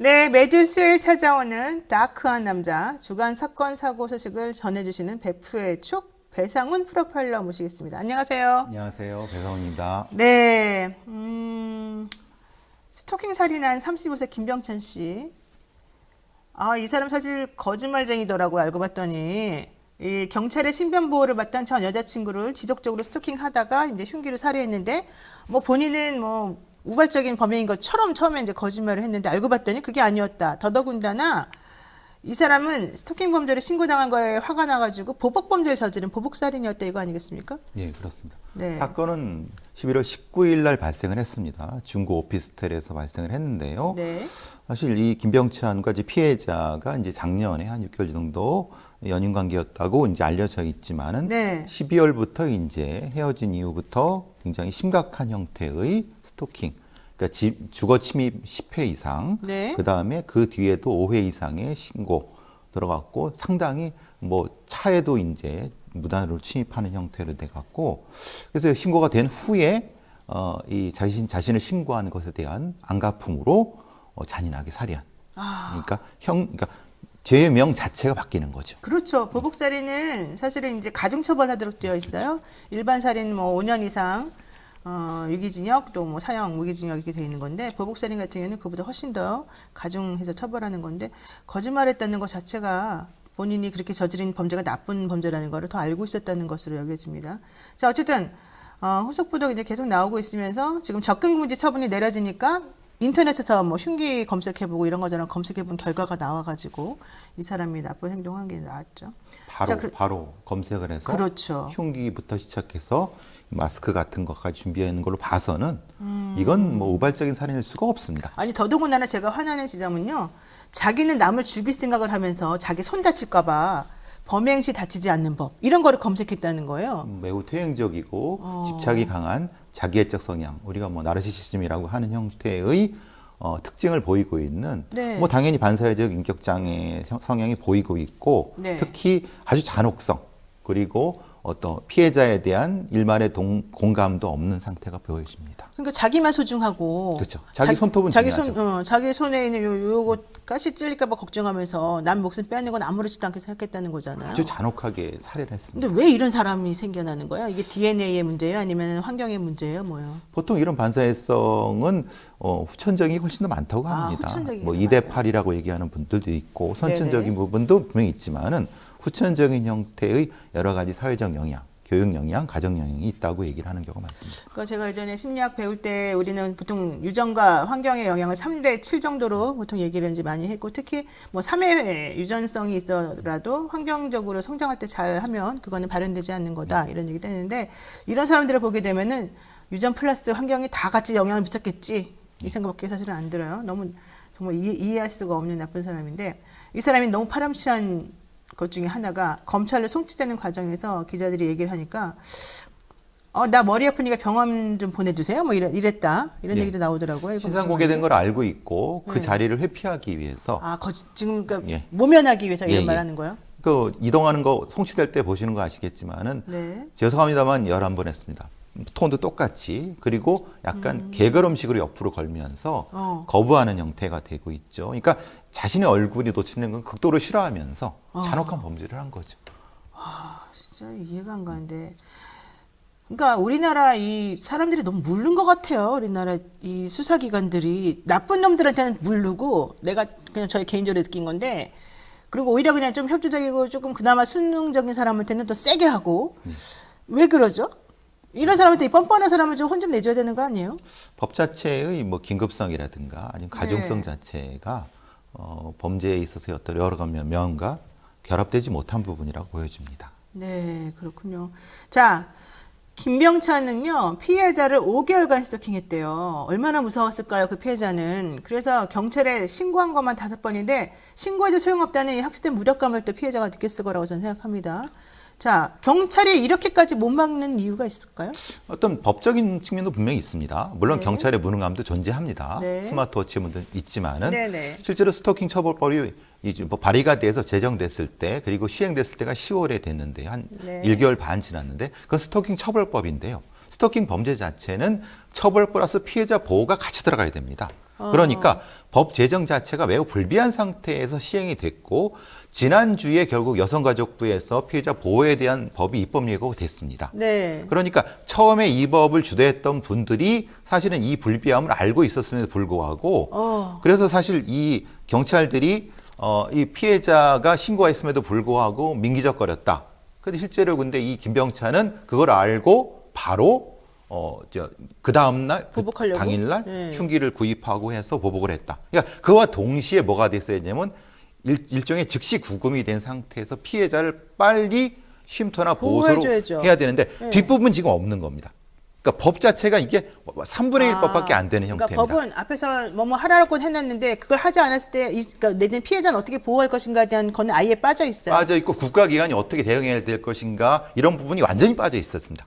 네, 매주 수요일 찾아오는 다크한 남자 주간 사건 사고 소식을 전해주시는 베프의 축 배상훈 프로파일러 모시겠습니다. 안녕하세요. 안녕하세요. 배성훈입니다. 네, 스토킹 살인한 35세 김병찬 씨. 이 사람 사실 거짓말쟁이더라고요. 알고 봤더니 이 경찰의 신변 보호를 받던 전 여자친구를 지속적으로 스토킹하다가 이제 흉기로 살해했는데 뭐 본인은 뭐 우발적인 범행인 것처럼 처음에 이제 거짓말을 했는데 알고 봤더니 그게 아니었다. 더더군다나 이 사람은 스토킹 범죄를 신고당한 거에 화가 나가지고 보복 범죄를 저지른 보복살인이었다 이거 아니겠습니까? 예, 그렇습니다. 네. 사건은 11월 19일 날 발생을 했습니다. 중구 오피스텔에서 발생을 했는데요. 네. 사실 이 김병찬과 이제 피해자가 이제 작년에 한 6개월 정도 연인 관계였다고 이제 알려져 있지만은 네. 12월부터 이제 헤어진 이후부터 굉장히 심각한 형태의 스토킹. 그러니까 주거 침입 10회 이상, 네. 그 다음에 그 뒤에도 5회 이상의 신고 들어갔고 상당히 뭐 차에도 이제 무단으로 침입하는 형태로 돼갖고 그래서 신고가 된 후에 이 자신을 신고한 것에 대한 안갚음으로 잔인하게 살해한. 그러니까 죄명 자체가 바뀌는 거죠. 그렇죠. 보복살인은 사실은 이제 가중처벌하도록 되어 있어요. 일반 살인 뭐 5년 이상 유기징역 또 뭐 사형 무기징역 이렇게 돼 있는 건데 보복살인 같은 경우는 그보다 훨씬 더 가중해서 처벌하는 건데 거짓말했다는 것 자체가 본인이 그렇게 저지른 범죄가 나쁜 범죄라는 것을 더 알고 있었다는 것으로 여겨집니다. 자, 어쨌든 후속 보도가 이제 계속 나오고 있으면서 지금 접근금지 처분이 내려지니까 인터넷에서 뭐 흉기 검색해보고 이런 거저런 검색해본 결과가 나와가지고 이 사람이 나쁜 행동한 게 나왔죠. 바로 검색을 해서 그렇죠. 흉기부터 시작해서 마스크 같은 것까지 준비하는 걸로 봐서는 이건 뭐 우발적인 살인일 수가 없습니다. 아니 더더군다나 제가 화나는 지점은요. 자기는 남을 죽일 생각을 하면서 자기 손 다칠까 봐 범행 시 다치지 않는 법 이런 거를 검색했다는 거예요. 매우 퇴행적이고 집착이 강한 자기애적 성향, 우리가 뭐 나르시시즘이라고 하는 형태의 특징을 보이고 있는 네. 뭐 당연히 반사회적 인격 장애 성향이 보이고 있고 네. 특히 아주 잔혹성 그리고 어떤 피해자에 대한 일말의 공감도 없는 상태가 보여집니다. 그러니까 자기만 소중하고 그렇죠. 자기 손톱은 중요하죠. 자기 손에 있는 요거 가시 찔릴까 봐 걱정하면서 남 목숨 빼앗는 건 아무렇지도 않게 생각했다는 거잖아요. 아주 잔혹하게 살해를 했습니다. 근데 왜 이런 사람이 생겨나는 거야? 이게 DNA의 문제예요? 아니면 환경의 문제예요? 뭐예요? 보통 이런 반사회성은 후천적이 훨씬 더 많다고 합니다. 후천적이 뭐 더 2대8이라고 얘기하는 분들도 있고 선천적인 네네. 부분도 분명히 있지만은 후천적인 형태의 여러 가지 사회적 영향, 교육 영향, 가정 영향이 있다고 얘기를 하는 경우가 많습니다. 그러니까 제가 예전에 심리학 배울 때 우리는 보통 유전과 환경의 영향을 3대 7 정도로 보통 얘기를 이제 많이 했고 특히 뭐 3회 유전성이 있더라도 환경적으로 성장할 때 잘하면 그거는 발현되지 않는 거다 이런 얘기도 했는데 이런 사람들을 보게 되면은 유전 플러스 환경이 다 같이 영향을 미쳤겠지 이 생각밖에 사실은 안 들어요. 너무 정말 이해할 수가 없는 나쁜 사람인데 이 사람이 너무 파렴치한 것 중에 하나가 검찰로 송치되는 과정에서 기자들이 얘기를 하니까 나 머리 아프니까 병원 좀 보내주세요 뭐 이랬다 이런 얘기도 나오더라고요. 신상 공개된 걸 알고 있고 그 자리를 회피하기 위해서 지금 그러니까 모면하기 위해서 이런 말 하는 거예요? 그 이동하는 거 송치될 때 보시는 거 아시겠지만은 네. 죄송합니다만 11번 했습니다. 톤도 똑같이 그리고 약간 개걸음식으로 옆으로 걸면서 거부하는 형태가 되고 있죠. 그러니까 자신의 얼굴이 노출되는 건 극도로 싫어하면서 잔혹한 범죄를 한 거죠. 진짜 이해가 안 가는데 그러니까 우리나라 이 사람들이 너무 물른 것 같아요. 우리나라 이 수사기관들이 나쁜 놈들한테는 물르고 내가 그냥 저의 개인적으로 느낀 건데 그리고 오히려 그냥 좀 협조적이고 조금 그나마 순응적인 사람한테는 더 세게 하고 왜 그러죠? 이런 사람한테 이 뻔뻔한 사람을 좀 혼 좀 내줘야 되는 거 아니에요? 법 자체의 뭐 긴급성이라든가 아니면 가중성 자체가 범죄에 있어서의 어떤 여러 면과 결합되지 못한 부분이라고 보여집니다. 네, 그렇군요. 자, 김병찬은요, 피해자를 5개월간 스토킹했대요. 얼마나 무서웠을까요, 그 피해자는. 그래서 경찰에 신고한 것만 5번인데, 신고해도 소용없다는 이 학습된 무력감을 또 피해자가 느꼈을 거라고 저는 생각합니다. 자, 경찰이 이렇게까지 못 막는 이유가 있을까요? 어떤 법적인 측면도 분명히 있습니다. 물론 네. 경찰의 무능함도 존재합니다. 네. 스마트워치 문제도 있지만은 네네. 실제로 스토킹 처벌법이 이제 뭐 발의가 돼서 제정됐을 때 그리고 시행됐을 때가 10월에 됐는데 한 네. 1개월 반 지났는데 그건 스토킹 처벌법인데요. 스토킹 범죄 자체는 처벌 플러스 피해자 보호가 같이 들어가야 됩니다. 그러니까 법 제정 자체가 매우 불비한 상태에서 시행이 됐고 지난주에 결국 여성가족부에서 피해자 보호에 대한 법이 입법 예고가 됐습니다. 네. 그러니까 처음에 이 법을 주도했던 분들이 사실은 이 불비함을 알고 있었음에도 불구하고 그래서 사실 이 경찰들이 이 피해자가 신고했음에도 불구하고 민기적거렸다. 근데 실제로 근데 이 김병찬은 그걸 알고 바로 그 다음날 보복하려고? 당일날 네. 흉기를 구입하고 해서 보복을 했다. 그러니까 그와 동시에 뭐가 됐어야냐면 일종의 즉시 구금이 된 상태에서 피해자를 빨리 쉼터나 보호소로 보호해줘야죠. 해야 되는데 네. 뒷부분 지금 없는 겁니다. 그러니까 법 자체가 이게 3분의 1 법밖에 안 되는 그러니까 형태입니다. 법은 앞에서 뭐뭐 하라고 해놨는데 그걸 하지 않았을 때 그러니까 내는 피해자는 어떻게 보호할 것인가에 대한 거는 아예 빠져 있어요. 빠져 있고 국가기관이 어떻게 대응해야 될 것인가 이런 부분이 완전히 빠져 있었습니다.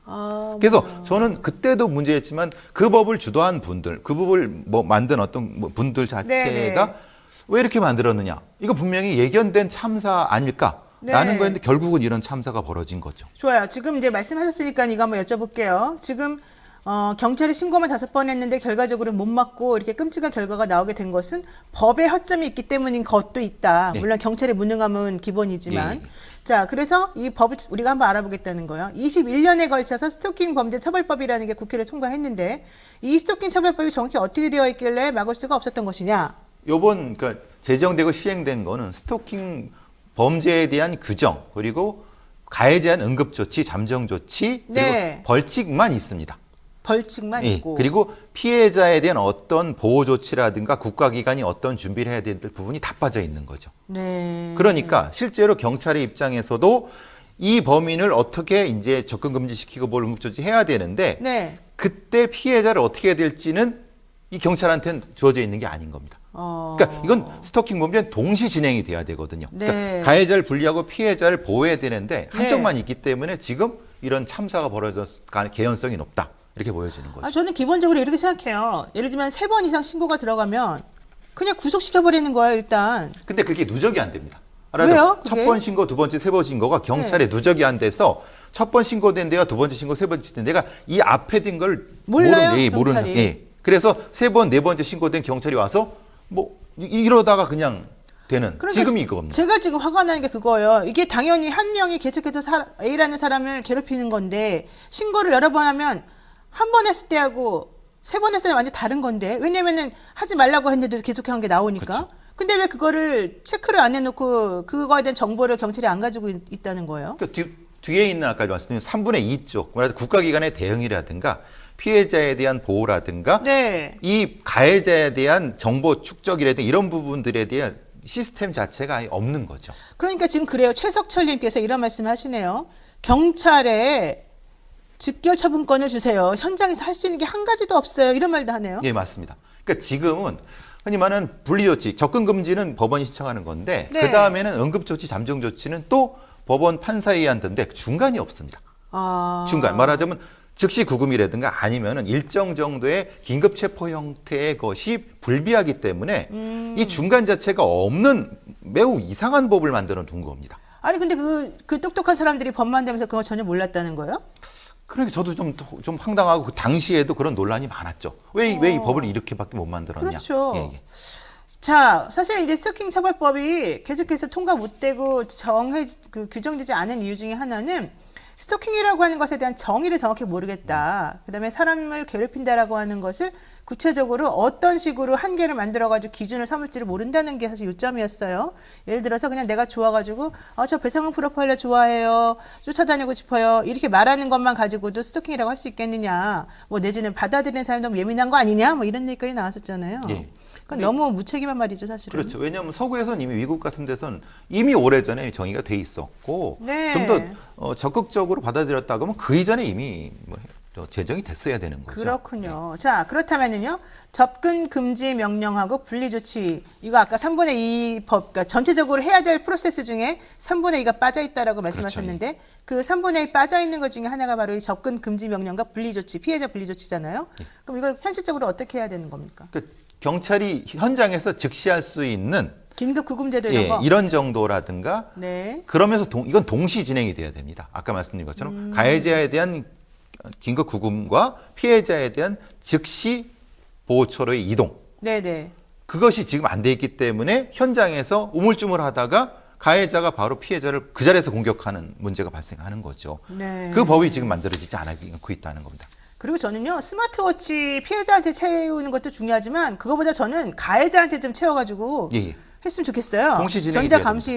그래서 저는 그때도 문제였지만 그 법을 주도한 분들, 그 법을 뭐 만든 어떤 분들 자체가 네네. 왜 이렇게 만들었느냐? 이거 분명히 예견된 참사 아닐까? 라는 네. 거였는데 결국은 이런 참사가 벌어진 거죠. 좋아요. 지금 이제 말씀하셨으니까 이거 한번 여쭤볼게요. 지금 경찰이 신고만 5번 했는데 결과적으로 못 맞고 이렇게 끔찍한 결과가 나오게 된 것은 법에 허점이 있기 때문인 것도 있다. 네. 물론 경찰의 무능함은 기본이지만. 예. 자, 그래서 이 법을 우리가 한번 알아보겠다는 거예요. 21년에 걸쳐서 스토킹 범죄 처벌법이라는 게 국회를 통과했는데 이 스토킹 처벌법이 정확히 어떻게 되어 있길래 막을 수가 없었던 것이냐. 요번 그러니까 제정되고 시행된 거는 스토킹 범죄에 대한 규정 그리고 가해자에 대한 응급조치, 잠정조치 그리고 네. 벌칙만 있습니다. 벌칙만 예, 있고. 그리고 피해자에 대한 어떤 보호 조치라든가 국가기관이 어떤 준비를 해야 될 부분이 다 빠져 있는 거죠. 네. 그러니까 실제로 경찰의 입장에서도 이 범인을 어떻게 이제 접근 금지시키고 뭘 응급조치 해야 되는데 네. 그때 피해자를 어떻게 해야 될지는 이 경찰한테는 주어져 있는 게 아닌 겁니다. 그러니까 이건 스토킹 범죄는 동시 진행이 돼야 되거든요. 네. 그러니까 가해자를 분리하고 피해자를 보호해야 되는데 한쪽만 있기 때문에 지금 이런 참사가 벌어질 개연성이 높다. 이렇게 보여지는 거죠. 저는 기본적으로 이렇게 생각해요. 예를 들면 3번 이상 신고가 들어가면 그냥 구속시켜버리는 거예요, 일단. 근데 그게 누적이 안 됩니다. 왜요? 첫 그게? 번 신고, 두 번째, 세 번 신고가 경찰에 누적이 안 돼서 첫 번 신고된 데가 두 번째 신고, 세 번째 된 데가 이 앞에 된 걸 몰라요, 모르는. 경찰이. 예. 그래서 세 번, 네 번째 신고된 경찰이 와서 뭐 이러다가 그냥 되는 그러니까 지금이 이겁니다. 제가 지금 화가 나는 게 그거예요. 이게 당연히 한 명이 계속해서 A라는 사람을 괴롭히는 건데 신고를 여러 번 하면 한 번 했을 때하고 3번 했을 때 완전히 다른 건데 왜냐면은 하지 말라고 했는데도 계속 한 게 나오니까. 그쵸. 근데 왜 그거를 체크를 안 해놓고 그거에 대한 정보를 경찰이 안 가지고 있다는 거예요? 그러니까 뒤에 있는 아까 말씀드린 3분의 2쪽, 국가기관의 대응이라든가 피해자에 대한 보호라든가 네. 이 가해자에 대한 정보 축적이라든가 이런 부분들에 대한 시스템 자체가 아예 없는 거죠. 그러니까 지금 그래요. 최석철님께서 이런 말씀을 하시네요. 경찰에 즉결 처분권을 주세요. 현장에서 할 수 있는 게 한 가지도 없어요. 이런 말도 하네요. 예, 맞습니다. 그러니까 지금은 흔히 말하는 분리조치, 접근금지는 법원이 신청하는 건데 네. 그 다음에는 응급조치, 잠정조치는 또 법원 판사에 의한던데 중간이 없습니다. 중간 말하자면 즉시 구금이라든가 아니면은 일정 정도의 긴급 체포 형태의 것이 불비하기 때문에 이 중간 자체가 없는 매우 이상한 법을 만들어 둔 겁니다. 아니 근데 그 똑똑한 사람들이 법 만들면서 그걸 전혀 몰랐다는 거예요? 그러니까 저도 좀 황당하고 그 당시에도 그런 논란이 많았죠. 왜 이 법을 이렇게밖에 못 만들었냐. 그렇죠. 예, 예. 자, 사실 이제 스토킹 처벌법이 계속해서 통과 못 되고 규정되지 않은 이유 중에 하나는 스토킹이라고 하는 것에 대한 정의를 정확히 모르겠다. 그다음에 사람을 괴롭힌다라고 하는 것을 구체적으로 어떤 식으로 한계를 만들어가지고 기준을 삼을지를 모른다는 게 사실 요점이었어요. 예를 들어서 그냥 내가 좋아가지고 저 배상훈 프로파일러 좋아해요. 쫓아다니고 싶어요. 이렇게 말하는 것만 가지고도 스토킹이라고 할 수 있겠느냐. 뭐 내지는 받아들이는 사람이 너무 예민한 거 아니냐. 뭐 이런 얘기까지 나왔었잖아요. 예. 그건 너무 무책임한 말이죠, 사실은. 그렇죠. 왜냐하면 서구에서는 이미 미국 같은 데서는 이미 오래전에 정의가 돼 있었고 네. 좀 더 적극적으로 받아들였다 그러면 그 이전에 이미 뭐 제정이 됐어야 되는 거죠. 그렇군요. 자, 그렇다면은요. 접근 금지 명령하고 분리 조치. 이거 아까 3분의 2 법, 그러니까 전체적으로 해야 될 프로세스 중에 3분의 2가 빠져 있다라고 말씀하셨는데 그 3분의 2 빠져 있는 것 중에 하나가 바로 이 접근 금지 명령과 분리 조치, 피해자 분리 조치잖아요. 그럼 이걸 현실적으로 어떻게 해야 되는 겁니까? 그러니까 경찰이 현장에서 즉시할 수 있는 긴급 구금제도 이런 거. 이런 정도라든가 네. 그러면서 이건 동시 진행이 돼야 됩니다. 아까 말씀드린 것처럼 가해자에 대한 긴급 구금과 피해자에 대한 즉시 보호처로의 이동. 네네. 그것이 지금 안 돼 있기 때문에 현장에서 우물쭈물하다가 가해자가 바로 피해자를 그 자리에서 공격하는 문제가 발생하는 거죠. 네. 그 법이 지금 만들어지지 않고 있다는 겁니다. 그리고 저는요, 스마트워치 피해자한테 채우는 것도 중요하지만 그거보다 저는 가해자한테 좀 채워가지고 예, 예. 했으면 좋겠어요. 동시 진행이 전자 돼야 감시.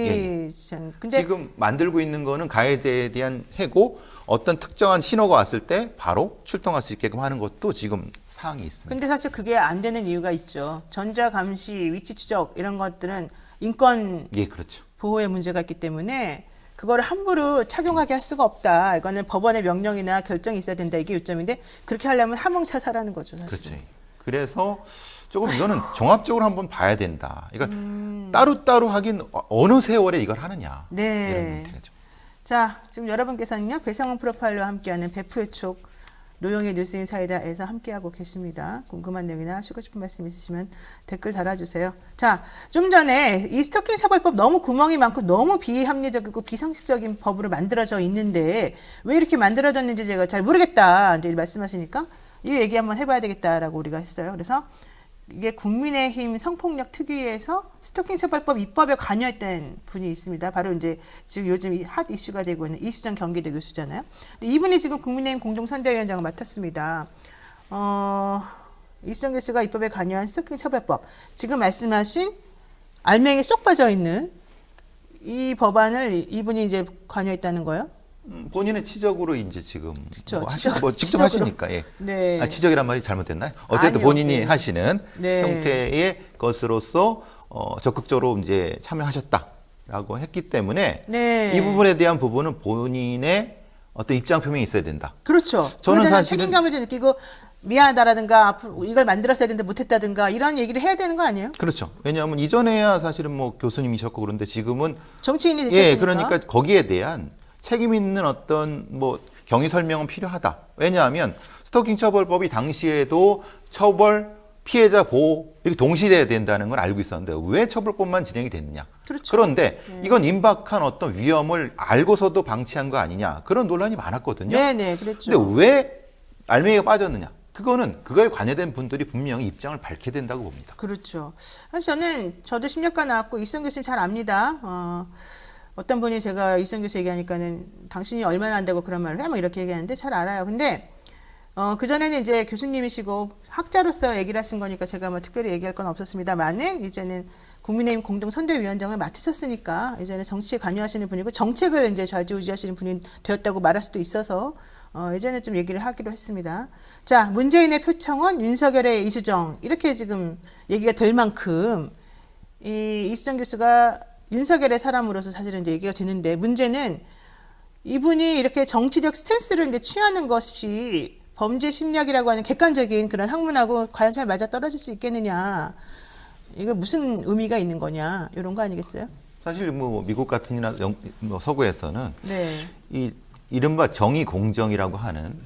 됩니다. 근데 지금 만들고 있는 거는 가해자에 대한 해고 어떤 특정한 신호가 왔을 때 바로 출동할 수 있게끔 하는 것도 지금 사항이 있습니다. 근데 사실 그게 안 되는 이유가 있죠. 전자 감시, 위치 추적 이런 것들은 인권 예, 그렇죠. 보호에 문제가 있기 때문에 그거를 함부로 착용하게 할 수가 없다. 이거는 법원의 명령이나 결정이 있어야 된다. 이게 요점인데 그렇게 하려면 함흥차사라는 거죠, 사실. 그렇죠. 그래서 조금 이거는 종합적으로 한번 봐야 된다. 그러니까 따로따로 하긴 어느 세월에 이걸 하느냐. 네. 이런 문제죠. 자, 지금 여러분께서는요, 배상훈 프로파일러와 함께하는 베프의 촉 노영의 뉴스인 사이다에서 함께하고 계십니다. 궁금한 내용이나 하시고 싶은 말씀 있으시면 댓글 달아주세요. 자, 좀 전에 이 스토킹 처벌법 너무 구멍이 많고 너무 비합리적이고 비상식적인 법으로 만들어져 있는데 왜 이렇게 만들어졌는지 제가 잘 모르겠다 이제 말씀하시니까 이 얘기 한번 해봐야 되겠다라고 우리가 했어요. 그래서 이게 국민의힘 성폭력 특위에서 스토킹 처벌법 입법에 관여했던 분이 있습니다. 바로 이제 지금 요즘 핫 이슈가 되고 있는 이수정 경기도 교수잖아요. 근데 이분이 지금 국민의힘 공동선대위원장을 맡았습니다. 이수정 교수가 입법에 관여한 스토킹 처벌법, 지금 말씀하신 알맹이 쏙 빠져 있는 이 법안을 이분이 이제 관여했다는 거예요? 본인의 치적으로 이제 지금 그쵸, 직접 치적으로. 하시니까 예. 네. 치적이란 말이 잘못됐나요? 어쨌든 아니요, 본인이 네. 하시는 네. 형태의 것으로서 적극적으로 이제 참여하셨다라고 했기 때문에 네. 이 부분에 대한 부분은 본인의 어떤 입장 표명이 있어야 된다. 그렇죠. 저는 그에 대한 사실은- 책임감을 좀 느끼고 미안하다라든가 앞으로 이걸 만들었어야 되는데 못했다든가 이런 얘기를 해야 되는 거 아니에요? 그렇죠. 왜냐하면 이전에야 사실은 뭐 교수님이셨고 그런데 지금은 정치인이 되셨으니까. 예, 그러니까 거기에 대한 책임 있는 어떤 뭐 경위 설명은 필요하다. 왜냐하면 스토킹 처벌법이 당시에도 처벌 피해자 보호 이렇게 동시돼야 된다는 걸 알고 있었는데 왜 처벌법만 진행이 됐느냐. 그렇죠. 그런데 이건 임박한 어떤 위험을 알고서도 방치한 거 아니냐. 그런 논란이 많았거든요. 네네, 그랬죠. 근데 왜 알맹이가 빠졌느냐. 그거는 그거에 관여된 분들이 분명히 입장을 밝혀야 된다고 봅니다. 그렇죠. 사실 저도 심리학과 나왔고 이수정 교수님 잘 압니다. 어떤 분이 제가 이수정 교수 얘기하니까는 당신이 얼마나 안다고 그런 말을 해? 뭐 이렇게 얘기하는데 잘 알아요. 근데 그전에는 이제 교수님이시고 학자로서 얘기를 하신 거니까 제가 뭐 특별히 얘기할 건 없었습니다만은 이제는 국민의힘 공동선대위원장을 맡으셨으니까 이제는 정치에 관여하시는 분이고 정책을 이제 좌지우지하시는 분이 되었다고 말할 수도 있어서 이제는 좀 얘기를 하기로 했습니다. 자, 문재인의 표창원, 윤석열의 이수정 이렇게 지금 얘기가 될 만큼 이 이수정 교수가 윤석열의 사람으로서 사실은 이제 얘기가 되는데 문제는 이분이 이렇게 정치적 스탠스를 이제 취하는 것이 범죄 심리학이라고 하는 객관적인 그런 학문하고 과연 잘 맞아 떨어질 수 있겠느냐. 이거 무슨 의미가 있는 거냐. 이런 거 아니겠어요? 사실 뭐 미국 같은 뭐 서구에서는 네. 이 이른바 정의 공정이라고 하는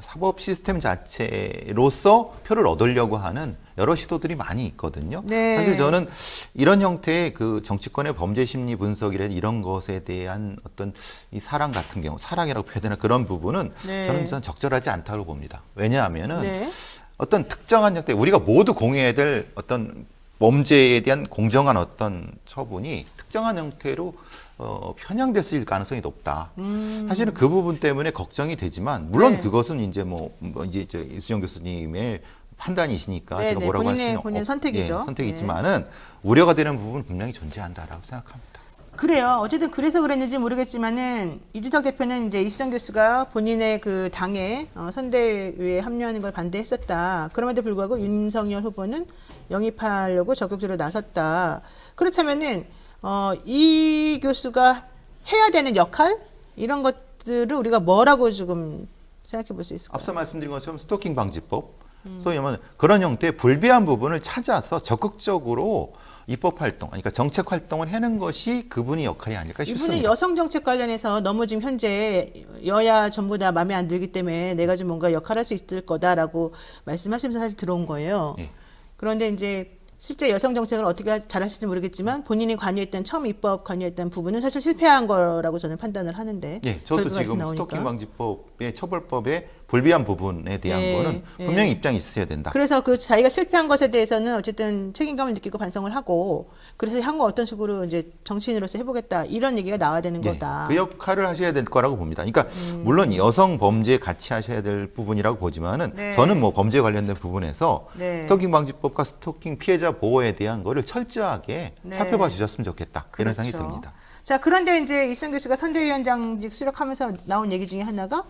사법 시스템 자체로서 표를 얻으려고 하는 여러 시도들이 많이 있거든요. 네. 사실 저는 이런 형태의 그 정치권의 범죄 심리 분석이나 이런 것에 대한 어떤 이 사랑 같은 경우, 사랑이라고 표현되는 그런 부분은 네. 저는 적절하지 않다고 봅니다. 왜냐하면은 네. 어떤 특정한 형태, 우리가 모두 공유해야 될 어떤 범죄에 대한 공정한 어떤 처분이 특정한 형태로 편향됐을 가능성이 높다. 사실은 그 부분 때문에 걱정이 되지만 물론 네. 그것은 이제 이제 이수정 교수님의 판단이시니까 네, 제가 네. 뭐라고 할 본인의 수는 본인 선택이죠. 예, 선택이 네. 있지만은 우려가 되는 부분은 분명히 존재한다라고 생각합니다. 그래요. 어쨌든 그래서 그랬는지 모르겠지만은 이준석 대표는 이제 이수정 교수가 본인의 그 당의 선대위에 합류하는 걸 반대했었다. 그럼에도 불구하고 윤석열 후보는 영입하려고 적극적으로 나섰다. 그렇다면은 이 교수가 해야 되는 역할 이런 것들을 우리가 뭐라고 조금 생각해 볼 수 있을까요? 앞서 말씀드린 것처럼 스토킹 방지법, 소위 말하면 그런 형태의 불비한 부분을 찾아서 적극적으로 입법 활동, 그러니까 정책 활동을 해는 것이 그분의 역할이 아닐까 이분은 싶습니다. 여성 정책 관련해서 너무 지금 현재 여야 전부 다 마음에 안 들기 때문에 내가 좀 뭔가 역할할 수 있을 거다라고 말씀하시면서 사실 들어온 거예요. 예. 그런데 이제 실제 여성 정책을 어떻게 잘하실지 모르겠지만 본인이 관여했던 처음 입법 관여했던 부분은 사실 실패한 거라고 저는 판단을 하는데 예, 저도 결과가 지금 이렇게 나오니까. 스토킹 방지법의 처벌법의 불비한 부분에 대한 예, 거는 예. 분명히 입장이 있어야 된다. 그래서 그 자기가 실패한 것에 대해서는 어쨌든 책임감을 느끼고 반성을 하고 그래서 향후 어떤 식으로 이제 정치인으로서 해보겠다 이런 얘기가 나와야 되는 예, 거다. 그 역할을 하셔야 될 거라고 봅니다. 그러니까 물론 여성 범죄 같이 하셔야 될 부분이라고 보지만은 네. 저는 뭐 범죄 관련된 부분에서 네. 스토킹 방지법과 스토킹 피해자 보호에 대한 거를 철저하게 네. 살펴봐 주셨으면 좋겠다. 이런 그렇죠. 생각이 듭니다. 자, 그런데 이제 이승 교수가 선대위원장직 수락하면서 나온 얘기 중에 하나가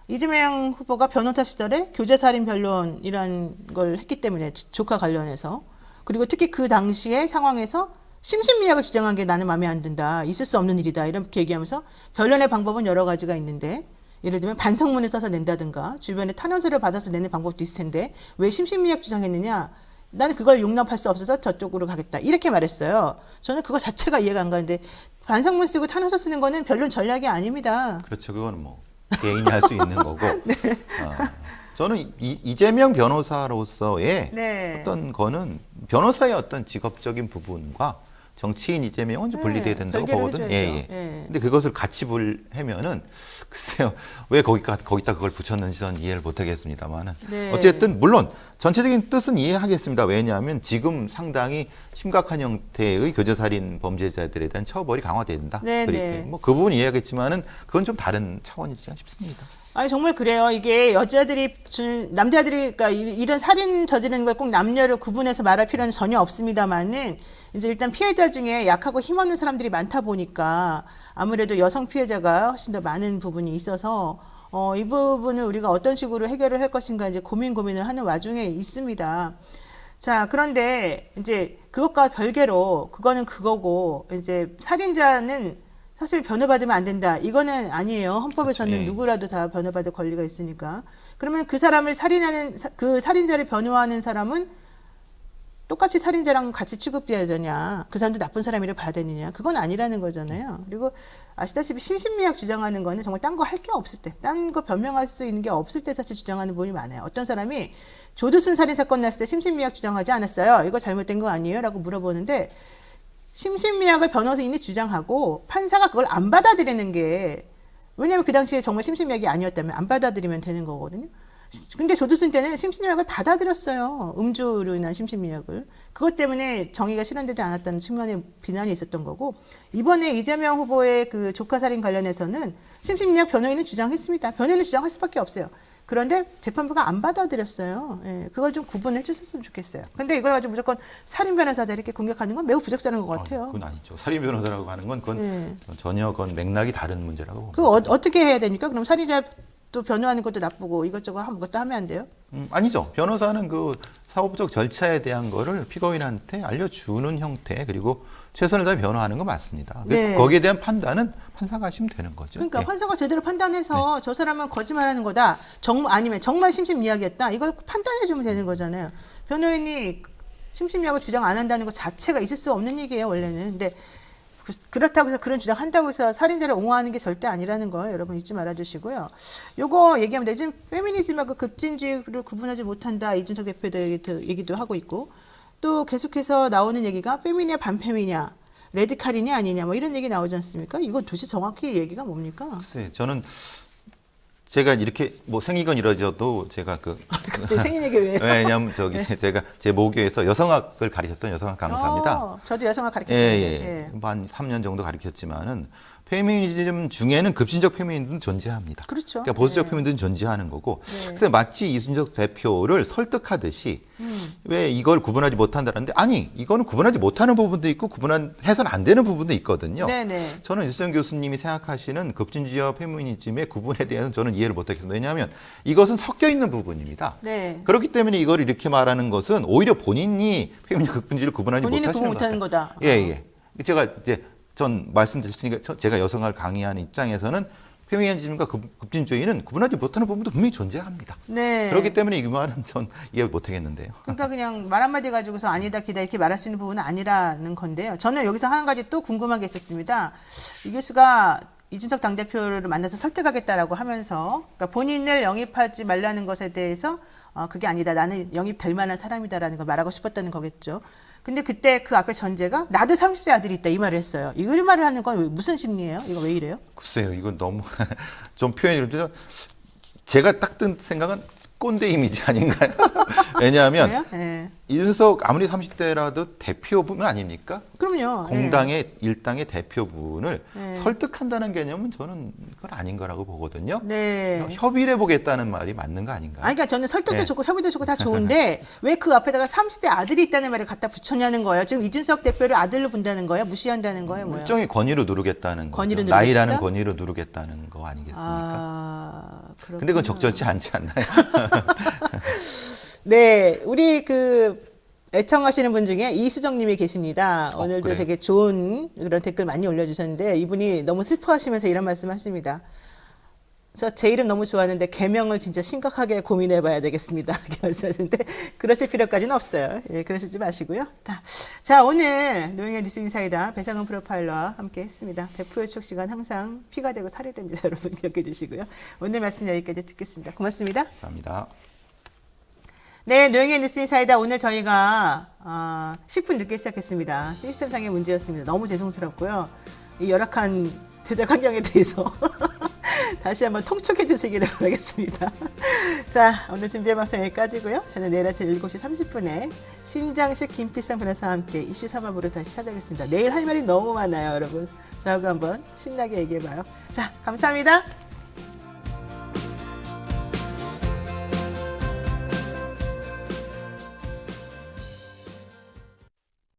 이재명 후보가 변호사 시절에 교제살인 변론이란 걸 했기 때문에 조카 관련해서 그리고 특히 그 당시의 상황에서 심신미약을 주장한 게 나는 마음에 안 든다. 있을 수 없는 일이다. 이렇게 얘기하면서 변론의 방법은 여러 가지가 있는데 예를 들면 반성문을 써서 낸다든가 주변에 탄원서를 받아서 내는 방법도 있을 텐데 왜 심신미약 주장했느냐. 나는 그걸 용납할 수 없어서 저쪽으로 가겠다. 이렇게 말했어요. 저는 그거 자체가 이해가 안 가는데 반성문 쓰고 탄원서 쓰는 거는 변론 전략이 아닙니다. 그렇죠. 그거는 뭐 개인이 할 수 있는 거고. 저는 이재명 변호사로서의 네. 어떤 거는 변호사의 어떤 직업적인 부분과 정치인 이재명은 좀 분리돼야 된다고 별개를 보거든요. 해줘야죠. 예. 예. 근데 그것을 같이 분리하면은 글쎄요 왜 거기다 그걸 붙였는지 저는 이해를 못하겠습니다만은 네. 어쨌든 물론 전체적인 뜻은 이해하겠습니다. 왜냐하면 지금 상당히 심각한 형태의 교제살인 범죄자들에 대한 처벌이 강화된다. 네, 그렇게 네. 뭐 그 부분 이해하겠지만은 그건 좀 다른 차원이지 않나 싶습니다. 아니 정말 그래요. 이게 여자들이 남자들이 그러니까 이런 살인 저지르는 걸 꼭 남녀를 구분해서 말할 필요는 전혀 없습니다만은 이제 일단 피해자 중에 약하고 힘없는 사람들이 많다 보니까 아무래도 여성 피해자가 훨씬 더 많은 부분이 있어서 이 부분을 우리가 어떤 식으로 해결을 할 것인가 이제 고민을 하는 와중에 있습니다. 자, 그런데 이제 그것과 별개로 그거는 그거고 이제 살인자는 사실 변호받으면 안 된다. 이거는 아니에요. 헌법에서는 그렇죠. 예. 누구라도 다 변호받을 권리가 있으니까. 그러면 그 사람을 살인하는 그 살인자를 변호하는 사람은 똑같이 살인자랑 같이 취급돼야 되냐. 그 사람도 나쁜 사람이라 봐야 되느냐. 그건 아니라는 거잖아요. 그리고 아시다시피 심신미약 주장하는 거는 정말 딴 거 할 게 없을 때, 딴 거 변명할 수 있는 게 없을 때 사실 주장하는 분이 많아요. 어떤 사람이 조두순 살인 사건 났을 때 심신미약 주장하지 않았어요. 이거 잘못된 거 아니에요? 라고 물어보는데 심신미약을 변호사인이 주장하고 판사가 그걸 안 받아들이는 게 왜냐하면 그 당시에 정말 심신미약이 아니었다면 안 받아들이면 되는 거거든요. 근데 조두순 때는 심신미약을 받아들였어요. 음주로 인한 심신미약을. 그것 때문에 정의가 실현되지 않았다는 측면의 비난이 있었던 거고 이번에 이재명 후보의 그 조카 살인 관련해서는 심신미약 변호인은 주장했습니다. 변호인은 주장할 수밖에 없어요. 그런데 재판부가 안 받아들였어요. 예, 그걸 좀 구분해 주셨으면 좋겠어요. 근데 이걸 가지고 무조건 살인 변호사들 이렇게 공격하는 건 매우 부적절한 것 같아요. 그건 아니죠. 살인 변호사라고 하는 건 그건 예. 전혀 그건 맥락이 다른 문제라고 봅니다. 그거 어떻게 해야 됩니까? 그럼 살인자 또 변호하는 것도 나쁘고 이것저것 한 것도 하면 안 돼요? 아니죠. 변호사는 그 사법적 절차에 대한 거를 피고인한테 알려주는 형태 그리고 최선을 다해 변호하는 거 맞습니다. 네. 거기에 대한 판단은 판사가 하시면 되는 거죠. 그러니까 예. 판사가 제대로 판단해서 저 사람은 거짓말하는 거다. 아니면 정말 심신미약이었다. 이걸 판단해주면 되는 거잖아요. 변호인이 심신미약을 주장 안 한다는 것 자체가 있을 수 없는 얘기예요. 원래는. 근데 그렇다고 해서 그런 주장 한다고 해서 살인자를 옹호하는 게 절대 아니라는 걸 여러분 잊지 말아주시고요. 요거 얘기하면 되지. 페미니즘하고 급진주의를 구분하지 못한다. 이준석 대표도 얘기도 하고 있고 또 계속해서 나오는 얘기가 페미냐 반페미냐 레드칼이냐 아니냐 뭐 이런 얘기 나오지 않습니까? 이거 도대체 정확히 얘기가 뭡니까? 글쎄, 저는 제가 이렇게 뭐 생이건 이러져도 제가 갑자기 생일 얘기 왜? 왜냐면 제가 제 모교에서 여성학을 가르쳤던 여성학 강사입니다. 저도 여성학 예, 가르쳤는데. 예. 뭐 한 3년 정도 가르쳤지만은 페미니즘 중에는 급진적 페미니즘도 존재합니다. 그렇죠. 그러니까 보수적 네. 페미니즘은 존재하는 거고. 네. 그래서 마치 이준석 대표를 설득하듯이 왜 이걸 구분하지 못한다는데 아니 이거는 구분하지 못하는 부분도 있고 구분해서는 안 되는 부분도 있거든요. 네네. 저는 유수정 교수님이 생각하시는 급진주의와 페미니즘의 구분에 대해서는 저는 이해를 못하겠습니다. 왜냐하면 이것은 섞여 있는 부분입니다. 네. 그렇기 때문에 이걸 이렇게 말하는 것은 오히려 본인이 페미니즘 급진주의를 구분하지 본인이 못하시는 구분 못하는 것 같아요. 거다. 예, 예. 제가 이제 전 말씀드렸으니까 제가 여성을 강의하는 입장에서는 페미니즘과 급진주의는 구분하지 못하는 부분도 분명히 존재합니다. 네. 그렇기 때문에 이 말은 전 이해 못하겠는데요. 그러니까 그냥 말 한마디 가지고서 아니다 기다 이렇게 말할 수 있는 부분은 아니라는 건데요. 저는 여기서 한 가지 또 궁금한 게 있었습니다. 이 교수가 이준석 당대표를 만나서 설득하겠다라고 하면서 그러니까 본인을 영입하지 말라는 것에 대해서 그게 아니다. 나는 영입될 만한 사람이다라는 걸 말하고 싶었다는 거겠죠. 근데 그때 그 앞에 전제가 나도 30세 아들이 있다 이 말을 했어요. 이 말을 하는 건 무슨 심리예요? 이거 왜 이래요? 글쎄요, 이건 너무 좀 표현이 좀 제가 딱 든 생각은 꼰대 이미지 아닌가요? 왜냐하면 그래요? 예. 이준석 아무리 30대라도 대표분 아닙니까? 그럼요. 공당의 일당의 대표분을 네. 설득한다는 개념은 저는 그건 아닌 거라고 보거든요. 네. 협의를 해보겠다는 말이 맞는 거 아닌가요? 아니, 그러니까 저는 설득도 네. 좋고 협의도 좋고 다 좋은데 왜 그 앞에다가 30대 아들이 있다는 말을 갖다 붙였냐는 거예요. 지금 이준석 대표를 아들로 본다는 거예요? 무시한다는 거예요? 뭐예요? 일종의 권위로 누르겠다는 권위로 거죠. 누르겠다? 나이라는 권위로 누르겠다는 거 아니겠습니까? 아, 그렇구나. 근데 그건 적절치 않지 않나요? 네, 우리 애청하시는 분 중에 이수정 님이 계십니다. 오늘도 그래요? 되게 좋은 그런 댓글 많이 올려주셨는데 이분이 너무 슬퍼하시면서 이런 말씀 하십니다. 저 제 이름 너무 좋아하는데 개명을 진짜 심각하게 고민해봐야 되겠습니다. 이렇게 말씀하시는데 그러실 필요까지는 없어요. 예, 그러시지 마시고요. 자, 오늘 노영의 뉴스 인사이다 배상훈 프로파일러와 함께 했습니다. 100% 추석 시간 항상 피가 되고 살이 됩니다. 여러분 기억해 주시고요. 오늘 말씀 여기까지 듣겠습니다. 고맙습니다. 감사합니다. 네, 노영의 뉴스 인사이다. 오늘 저희가 10분 늦게 시작했습니다. 시스템상의 문제였습니다. 너무 죄송스럽고요. 이 열악한 제작 환경에 대해서 다시 한번 통촉해 주시기를 바라겠습니다. 자, 오늘 준비한 방송 여기까지고요. 저는 내일 아침 7시 30분에 신장식 김필성 변호사와 함께 이슈 3합으로 다시 찾아오겠습니다. 내일 할 말이 너무 많아요, 여러분. 저하고 한번 신나게 얘기해봐요. 자, 감사합니다.